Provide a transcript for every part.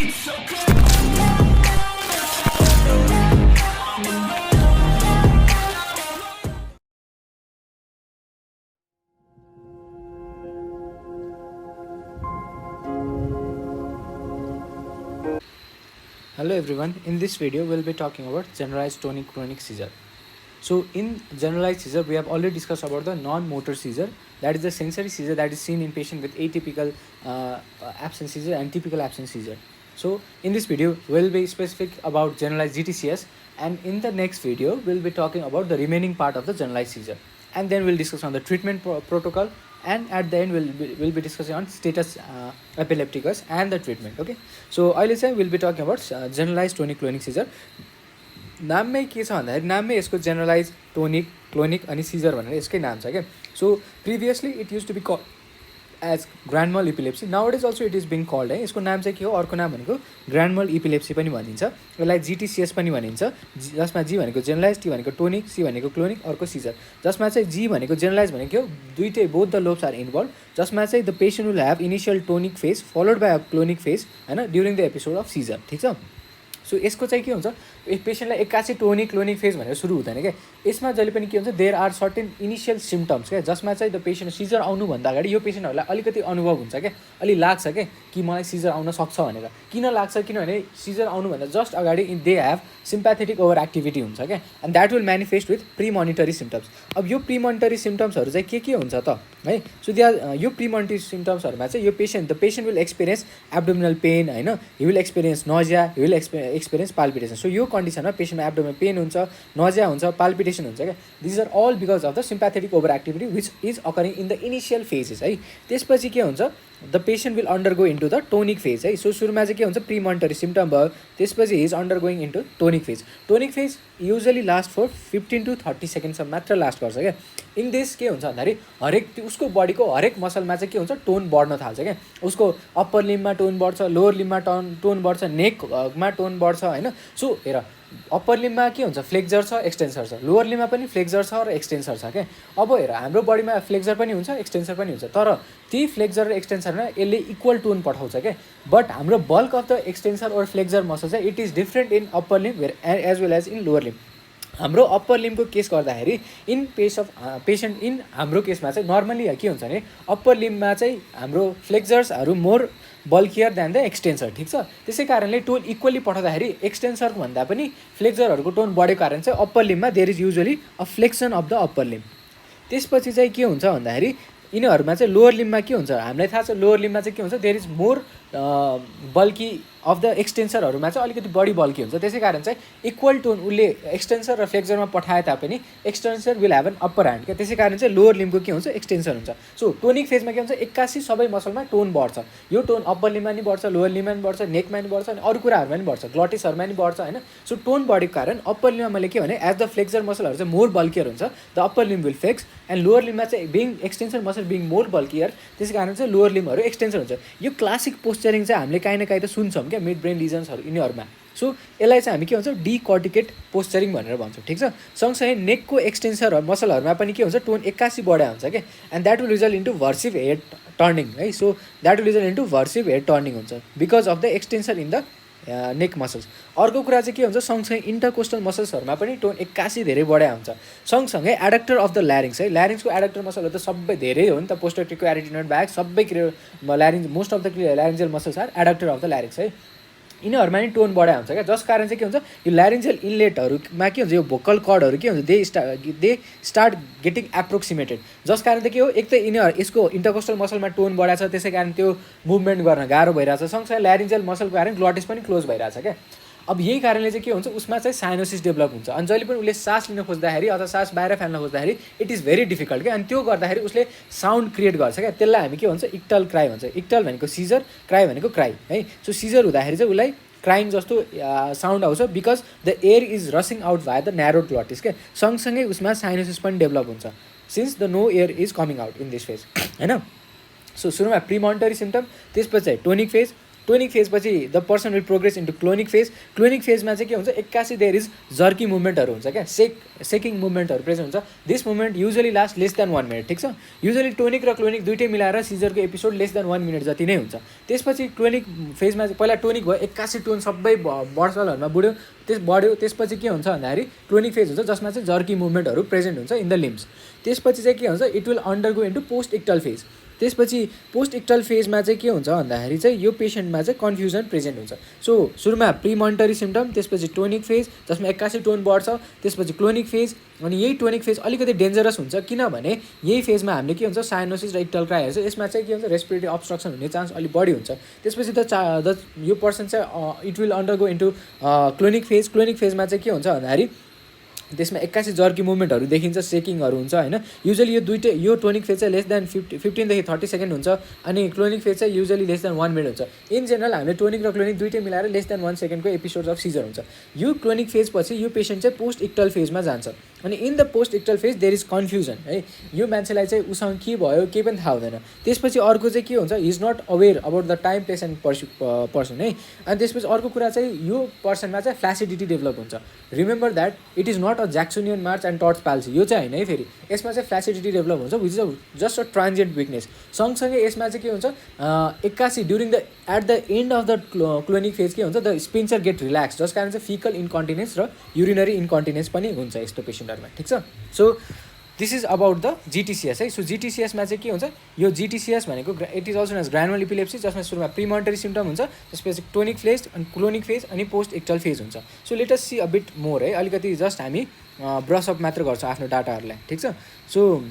Hello everyone, in this video we'll be talking about generalized tonic clonic seizure. So in generalized seizure we have already discussed about the non-motor seizure, that is the sensory seizure that is seen in patient with atypical absence seizure and typical absence seizure. So in this video we'll be specific about generalized GTCS, and in the next video we'll be talking about the remaining part of the generalized seizure, and then we'll discuss on the treatment protocol, and at the end we'll be discussing on status epilepticus and the treatment. Okay, so अहिले चाहिँ we'll be talking about generalized tonic clonic seizure. नाममै के छ भन्दाखेरि नाममै यसको generalize tonic clonic अनि seizure भनेर यसकै नाम छ क्या. So previously it use to be call as grand mal epilepsy, now it is also it is being called है. यसको नाम चाहिँ के हो, अर्को नाम भनेको ग्रान्ड मल इपिलेप्सी पनि भनिन्छ, यसलाई जिटिसिएस पनि भनिन्छ, जसमा जी भनेको जेनरलाइज, टी भनेको टोनिक, सी भनेको क्लोनिक, अर्को सिजर. जसमा चाहिँ जी भनेको जेनरलाइज भनेको के हो, दुइटै both the lobes are involve, जसमा चाहिँ the patient will have initial tonic phase followed by a clonic phase होइन during the episode of seizure. ठिक छ. सो यसको चाहिँ के हुन्छ, पेसेन्टलाई एक्कासी टोनिक क्लोनिक फेज भनेर सुरु हुँदैन क्या. यसमा जहिले पनि के हुन्छ, there are certain initial symptoms क्या, जसमा चाहिँ द पेसेन्ट सिजर आउनुभन्दा अगाडि यो पेसेन्टहरूलाई अलिकति अनुभव हुन्छ क्या, अलि लाग्छ क्या कि मलाई सिजर आउन सक्छ भनेर. किन लाग्छ, किनभने सिजर आउनुभन्दा जस्ट अगाडि they have sympathetic over activity हुन्छ क्या, and that will manifest with pre monetary symptoms. अब यो प्री मोनिटरी सिम्टम्सहरू चाहिँ के हुन्छ त है. सो यो प्री मोनिटरी सिम्टम्सहरूमा चाहिँ यो the patient will experience abdominal pain होइन, he will experience nausea, he will experience palpitation. So यो कन्डिसनमा पेसेन्टमा एब्डोमिनल पेन हुन्छ, नजिया हुन्छ, पाल्पिटेसन हुन्छ क्या. These are all because of the sympathetic over activity which is occurring in the initial phases है. त्यसपछि के हुन्छ, the patient will undergo into the tonic phase है. सो सुरुमा चाहिँ के हुन्छ, प्री मोनिटरी सिम्टम भयो, त्यसपछि he is undergoing into tonic phase. Tonic phase usually last for 15 to 30 सेकेन्डसम्म मात्र लास्ट गर्छ क्या. इन दिस के हुन्छ भन्दाखेरि हरेक उसको बडीको हरेक मसलमा चाहिँ के हुन्छ, टोन बढ्न थाल्छ क्या. उसको अप्पर लिम्बमा टोन बढ्छ, लोवर लिम्बमा टोन बढ्छ, नेकमा टोन बढ्छ होइन. सो हेर, अप्पर लिम्बमा के हुन्छ, फ्लेक्जर छ, एक्सटेन्सर छ, लोवर लिम्बमा पनि फ्लेक्जर छ र एक्सटेन्सर छ क्या. अब हेर, हाम्रो बडीमा फ्लेक्जर पनि हुन्छ, एक्सटेन्सर पनि हुन्छ, तर ती फ्लेक्जर र एक्सटेन्सरमा यसले इक्वल टोन पठाउँछ क्या. बट हाम्रो बल्क अफ द एक्सटेन्सर और फ्लेक्जर मसल चाहिँ it is different in upper limb as well as in lower limb. हाम्रो अप्पर लिम्बको केस गर्दाखेरि इन पेसेन्ट इन हाम्रो केसमा चाहिँ नर्मली के हुन्छ भने अप्पर लिम्बमा चाहिँ हाम्रो फ्लेक्जर्सहरू मोर बल्कियर देन द एक्सटेन्सर. ठिक छ. त्यसै कारणले टोन इक्वली पठाउँदाखेरि एक्सटेन्सरको भन्दा पनि फ्लेक्जरहरूको टोन बढेको कारण चाहिँ अप्पर लिम्बमा there is usually a flexion of the upper limb. त्यसपछि चाहिँ के हुन्छ भन्दाखेरि यिनीहरूमा चाहिँ लोवर लिम्बमा के हुन्छ, हामीलाई थाहा छ लोवर लिम्बमा चाहिँ के हुन्छ, there is more bulky of the एक्सटेन्सरहरूमा चाहिँ अलिकति बढी बल्की हुन्छ. त्यसै कारण चाहिँ इक्वल टोन उसले एक्सटेन्सर र फ्लेक्जरमा पठाए तापनि extensor will have an upper hand क्या. त्यसै कारण चाहिँ लोवर लिम्बको के हुन्छ, एक्सटेन्सर हुन्छ. सो टोनिक फेजमा के हुन्छ, एक्कासी सबै मसलमा टोन बढ्छ. यो टोन अप्पर लिम्बमा नि बढ्छ, लोवर लिम्बमा नि बढ्छ, नेकमा नि बढ्छ, अनि अरू कुराहरूमा नि बढ्छ, ग्लटिसहरूमा नि बढ्छ होइन. सो टोन बढेको कारण अप्पर लिम्बमा मैले के भने, एज द फ्लेक्जर मसलहरू चाहिँ मोर बल्कियर हुन्छ, the upper limb will flex, and lower लिम्बमा चाहिँ being extensor muscle being more bulkier, त्यसै कारण चाहिँ लोवर लिम्बहरू एक्सटेन्सर हुन्छ. यो क्लासिक पोस्चरिङ चाहिँ हामीले काहीँ न काहीँ त सुन्छौँ क्या मिड ब्रेन रिजन्सहरू यिनीहरूमा. सो यसलाई चाहिँ हामी के भन्छौँ, डिकर्टिकेट पोस्चरिङ भनेर भन्छौँ. ठिक छ. सँगसँगै नेकको एक्सटेन्सर मसलहरूमा पनि के हुन्छ, टोन एक्कासी बढा हुन्छ क्या, and that will result into versive head turning है. So that will result into versive head turning हुन्छ because of the extensor in the neck muscles. अर्को कुरा चाहिँ के हुन्छ, सँगसँगै इन्टरकोस्टल मसल्सहरूमा पनि टोन एक्कासी धेरै बढा हुन्छ. सँगसँगै एडक्टर अफ द ल्यारिङ्स है, ल्यारिङ्सको एडक्टर मसलहरू त सबै धेरै हो नि त, पोस्टरटिको एरिटिनोइड बाहेक सबै larynx most of the laryngeal muscles are adductor of the larynx है. यिनीहरूमा नि टोन बढा हुन्छ क्या, जस कारण चाहिँ के हुन्छ, यो ल्यारिन्जियल इनलेटहरूमा के हुन्छ, यो भोकल कर्डहरू के हुन्छ, दे स्टार्ट गेटिङ एप्रोक्सिमेटेड, जस कारण चाहिँ के हो, एक त यिनीहरू यसको इन्टरकोस्टल मसलमा टोन बढा छ, त्यसै कारण त्यो मुभमेन्ट गर्न गाह्रो भइरहेछ. सँगसँगै ल्यारिन्जियल मसलको कारण ग्लटिस पनि क्लोज भइरहेछ क्या. अब यही कारणले चाहिँ के हुन्छ, उसमा चाहिँ साइनोसिस डेभलप हुन्छ, अनि जहिले पनि उसले सास लिन खोज्दाखेरि अथवा सास बाहिर फाल्न खोज्दाखेरि इट इज भेरी डिफिकल्ट क्या. अनि त्यो गर्दाखेरि उसले साउन्ड क्रिएट गर्छ क्या, त्यसलाई हामी के भन्छ, इक्टल क्राई भन्छ. इक्टल भनेको सिजर, क्राई भनेको क्राई है. सो सिजर हुँदाखेरि चाहिँ उसलाई क्राइङ जस्तो साउन्ड आउँछ because the air is rushing out via the narrow glottis क्या. सँगसँगै उसमा साइनोसिस पनि डेभलप हुन्छ since the no air is coming out in this phase होइन. सो सुरुमा प्री मोनिटरी सिम्टम, त्यसपछि चाहिँ टोनिक फेज, टोनिक फेजपछि the person will progress into clonic phase. Clonic फेजमा चाहिँ के हुन्छ, एक्कासी देयर इज जर्की मुभमेन्टहरू हुन्छ क्या, सेकिङ मुभमेन्टहरू प्रेजेन्ट हुन्छ। This movement usually last lace than 1 minute, ठिक छ। युजली टोनिक र क्लोनिक दुइटै मिलाएर सिजरको एपिसोड लेस देन 1 मिनट जति नै हुन्छ। त्यसपछि क्लोनिक फेजमा चाहिँ पहिला टोनिक भयो, एक्कासी टोन सबै बर्सलहरूमा बढ्यो। त्यसपछि के हुन्छ भन्दाखेरि क्लोनिक फेज हुन्छ, जसमा चाहिँ जर्की मुभमेन्टहरू प्रेजेन्ट हुन्छ इन द लिम्स। त्यसपछि चाहिँ के हुन्छ, it will undergo into post ictal phase. त्यसपछि पोस्ट इक्टल फेजमा चाहिँ के हुन्छ भन्दाखेरि चाहिँ यो पेसेन्टमा चाहिँ कन्फ्युजन प्रेजेन्ट हुन्छ। सो सुरुमा प्रिमोनिटरी सिम्पटम, त्यसपछि टोनिक फेज जसमा एक्कासी टोन बढ्छ, त्यसपछि क्लोनिक फेज। अनि यही टोनिक फेज अलिकति डेन्जरस हुन्छ, किनभने यही फेजमा हामीले के हुन्छ, साइनोसिस र इक्टल क्राई हेर्छ। यसमा चाहिँ के हुन्छ, रेस्पिरेटरी अब्स्ट्रक्सन हुने चान्स अलिक बढी हुन्छ। त्यसपछि यो पर्सन चाहिँ it will undergo into clonic phase. Clonic फेजमा चाहिँ के हुन्छ भन्दाखेरि त्यसमा एक्कासी जर्की मुभमेन्टहरू देखिन्छ, सेकिङहरू हुन्छ होइन। युजली यो टोनिक फेज चाहिँ लेस देन 15 देखि 30 सेकेन्ड हुन्छ, अनि क्लोनिक फेज चाहिँ युजली लेस देन 1 मिनट हुन्छ। इन जेनरल हामीले टोनिक र क्लोनिक दुइटै मिलाएर लेस देन 1 सेकेन्डको एपिसोड अफ सिजर हुन्छ। यो क्लोनिक फेजपछि यो पेसेन्ट चाहिँ पोस्ट इक्टल फेजमा जान्छ। अनि in the post ictal phase there is confusion है, यो मान्छेलाई चाहिँ उसँग के भयो केही पनि थाहा हुँदैन। त्यसपछि अर्को चाहिँ के हुन्छ, he is not aware about the time, place and person है। अनि त्यसपछि अर्को कुरा चाहिँ यो पर्सनमा चाहिँ फ्ल्यासिडिटी डेभलप हुन्छ। Remember that it is not a Jacksonian march and Todd's palsy, यो चाहिँ होइन है। फेरि यसमा चाहिँ फ्ल्यासिडिटी डेभलप हुन्छ, which is just a transient weakness. सँगसँगै यसमा चाहिँ के हुन्छ, एक्कासी during the at the end of the clonic phase के हुन्छ, द स्पिन्चर गेट रिल्याक्स, जस कारण चाहिँ फिकल इन्कन्टिनेन्स र युरिनरी इन्कन्टिनेन्स पनि हुन्छ यस्तो पेसेन्टहरूमा, ठिक छ। So this is about the GTCS है। सो जिटिसिएसमा चाहिँ के हुन्छ, यो जिटिसिएस भनेको it is also known as granular epilepsy, जसमा सुरुमा प्रिमोनिटरी सिम्पटम हुन्छ, त्यसपछि टोनिक फेज अनि क्लोनिक फेज अनि पोस्ट इक्टल फेज हुन्छ। So let us see a bit more है, अलिकति जस्ट हामी ब्रसअप मात्र गर्छौँ आफ्नो डाटाहरूलाई, ठिक छ। सो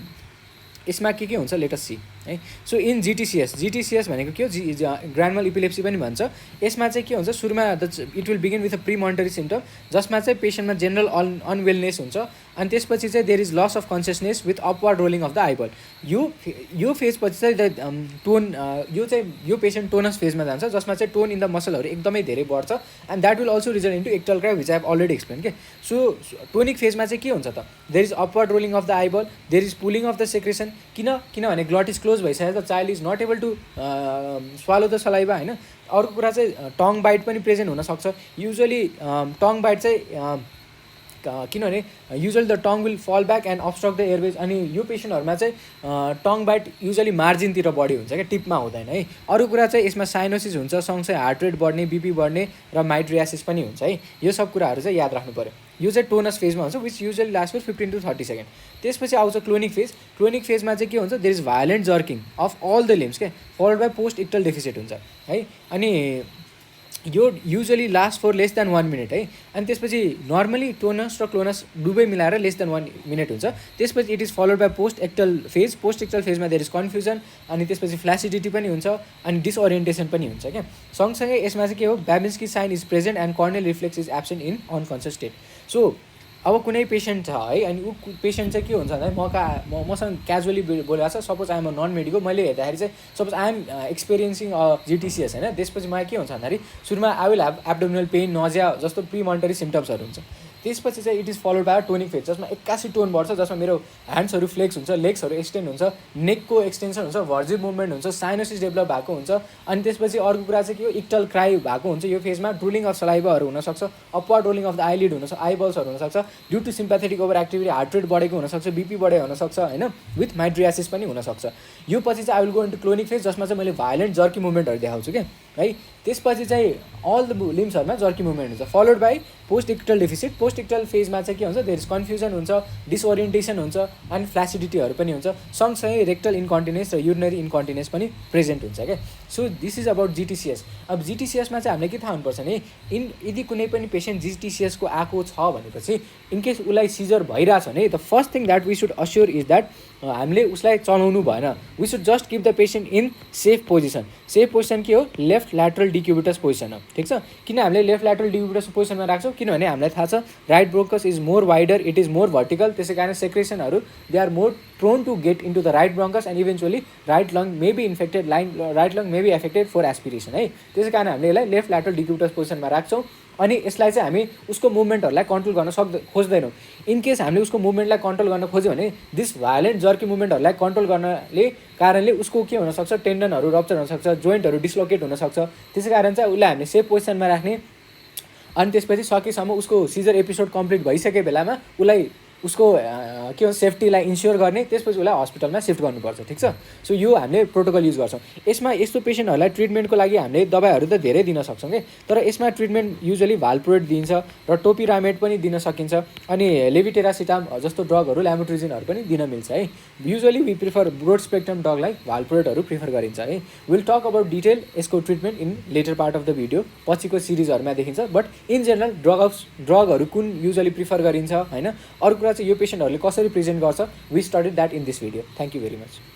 यसमा के हुन्छ लेट अस सी है। सो इन जिटिसिएस भनेको के हो, ग्रानुलर इपिलेप्सी पनि भन्छ। यसमा चाहिँ के हुन्छ, सुरुमा it will begin with a premonitory symptom, जसमा चाहिँ पेसेन्टमा जेनरल अनवेलनेस हुन्छ। अनि त्यसपछि चाहिँ there is loss of consciousness with upward rolling of the eyeball. यो फेजपछि चाहिँ टोन यो पेसेन्ट टोनस फेजमा जान्छ, जसमा चाहिँ टोन इन द मसलहरू एकदमै धेरै बढ्छ। And that will also result into ictal cry, which I have already explain के। सो टोनिक फेजमा चाहिँ के हुन्छ त, there is upward rolling of the eyeball, there is pooling of the secretion. किनभने ग्लट इज क्लोज भइसकेको छ, child is not able to swallow the saliva होइन। अर्को कुरा चाहिँ टङ बाइट पनि प्रेजेन्ट हुनसक्छ। युजली टङ बाइट चाहिँ किनभने युजली द टङ विल फल back and abstract the Airways. अनि यो पेसेन्टहरूमा चाहिँ टङ बाइट युजली मार्जिनतिर बढी हुन्छ क्या, टिपमा हुँदैन है। अरू कुरा चाहिँ यसमा साइनोसिस हुन्छ, सँगसँगै हार्ट रेट बढ्ने, बिपी बढ्ने र माइट्रियासिस पनि हुन्छ है। यो सब कुराहरू चाहिँ याद राख्नु पऱ्यो। यो चाहिँ टोनस फेजमा हुन्छ, which usually last for 15 to 30 second. त्यसपछि आउँछ क्लोनिक फेज। क्लोनिक फेजमा चाहिँ के हुन्छ, there is violent jerking of all the limbs के, followed by post ictal deficit हुन्छ है। अनि यो usually last for less than 1 minute है। अनि त्यसपछि नर्मली टोनस र क्लोनस दुवै मिलाएर लेस देन 1 मिनट हुन्छ। त्यसपछि it is followed by post ictal phase. Post ictal फेजमा देयर इज कन्फ्युजन, अनि त्यसपछि फ्ल्यासिडिटी पनि हुन्छ, अनि डिसओरिएन्टेसन पनि हुन्छ क्या। सँगसँगै यसमा चाहिँ के हो, Babinski sign is present and corneal reflex is absent in unconscious state. So अब कुनै पेसेन्ट छ है, अनि ऊ पेसेन्ट चाहिँ के हुन्छ भन्दा मसँग क्याजुअली बोलेको छ, suppose I'm a non medical, मैले हेर्दाखेरि चाहिँ सपोज आइएम एक्सपिरियन्सिङ जिटिसिएस होइन। त्यसपछि मलाई के हुन्छ भन्दाखेरि सुरुमा I will have abdominal pain, nausea जस्तो प्रिमोनिटरी सिम्पटम्सहरू हुन्छ। त्यसपछि चाहिँ it is followed by tonic phase, जसमा एक्कासी टोन बढ्छ, जसमा मेरो ह्यान्ड्सहरू फ्लेक्स हुन्छ, लेग्सहरू एक्सटेन्ड हुन्छ, नेकको एक्सटेन्सन हुन्छ, भर्जिभ मुभमेन्ट हुन्छ, साइनोसिस डेभलप भएको हुन्छ। अनि त्यसपछि अर्को कुरा चाहिँ के हो, इक्टल क्राई भएको हुन्छ यो फेजमा, ड्रुलिङ अफ सलाइभाहरू हुनसक्छ, upward rolling of the eyelid हुनसक्छ, आइबल्सहरू हुनसक्छ, due to sympathetic over activity heart rate बढेको हुनसक्छ, बिपी बढेको हुनसक्छ होइन, विथ माइट्रियासिस पनि हुनसक्छ। यो पछि चाहिँ I will go into clonic phase, जसमा चाहिँ मैले भायोलेन्ट जर्की मुभमेन्टहरू देखाउँछु क्या है। त्यसपछि चाहिँ अल द लिम्सहरूमा जर्की मुभमेन्ट हुन्छ, followed by post ictal deficit. Post ictal फेजमा चाहिँ के हुन्छ, देयर इज कन्फ्युजन हुन्छ, डिसओरिएन्टेसन हुन्छ, अनि फ्ल्यासिडिटीहरू पनि हुन्छ, सँगसँगै रेक्टल इन्कन्टिनेन्स र युरिनरी इन्कन्टिनेन्स पनि प्रेजेन्ट हुन्छ क्या। So this is about GTCS. अब जिटिसिएसमा चाहिँ हामीले के थाहा हुनुपर्छ नि, यदि कुनै पनि पेसेन्ट जिटिसिएसको आएको छ भनेपछि इनकेस उसलाई सिजर भइरहेछ भने the first thing that we should assure is that हामीले उसलाई चलाउनु भएन। We should just keep the patient in safe position. Safe position के हो, लेफ्ट ल्याटरल डिक्युबिटस पोजिसन हो, ठिक छ। किन हामीले लेफ्ट ल्याटरल डिक्युबिटस पोजिसनमा राख्छौँ, किनभने हामीलाई थाहा छ right bronchus is more wider, it is more vertical, त्यसै कारण सेक्रेसनहरू they are more prone to get into the right bronchus and eventually right lung may be infected, right lung may be affected for aspiration है। त्यसै कारण हामीले यसलाई left lateral डिक्युटस पोजिसनमा राख्छौँ अनि यसलाई चाहिँ हामी उसको मुभमेन्टहरूलाई कन्ट्रोल गर्न खोज्दैनौँ। इन केस हामीले उसको मुभमेन्टलाई कन्ट्रोल गर्न खोज्यो भने दिस भायोलेन्ट जर्की मुभमेन्टहरूलाई कन्ट्रोल गर्नले कारणले उसको के हुनसक्छ, टेन्डनहरू रप्चर हुनसक्छ, जोइन्टहरू डिस्लोकेट हुनसक्छ। त्यसै कारण चाहिँ उसलाई हामीले सेफ पोजिसनमा राख्ने अनि त्यसपछि सकेसम्म उसको सिजर एपिसोड कम्प्लिट भइसके बेलामा उसलाई उसको के हो सेफ्टीलाई इन्स्योर गर्ने, त्यसपछि उसलाई हस्पिटलमा सिफ्ट गर्नुपर्छ। ठिक छ। सो यो हामीले प्रोटोकल युज गर्छौँ। यसमा यस्तो पेसेन्टहरूलाई ट्रिटमेन्टको लागि हामीले दबाईहरू त धेरै दिन सक्छौँ कि, तर यसमा ट्रिटमेन्ट युजली भाल्प्रोएट दिन्छ र टोपिरामेड पनि दिन सकिन्छ अनि लेभिटेरासिटाम जस्तो ड्रगहरू, ल्यामोट्रिजिनहरू पनि दिन मिल्छ है। Usually we prefer broad spectrum ड्रगलाई भाल्प्रोएटहरू प्रिफर गरिन्छ है। विल टक अबाउट डिटेल यसको treatment in later part of the video, पछिको सिरिजहरूमा देखिन्छ। बट इन जेनरल ड्रगहरू कुन युजली प्रिफर गरिन्छ होइन। अर्को कुरा चाहिँ यो पेसेन्टहरूले कसरी प्रेजेन्ट गर्छ, we study that in this video. Thank you very much.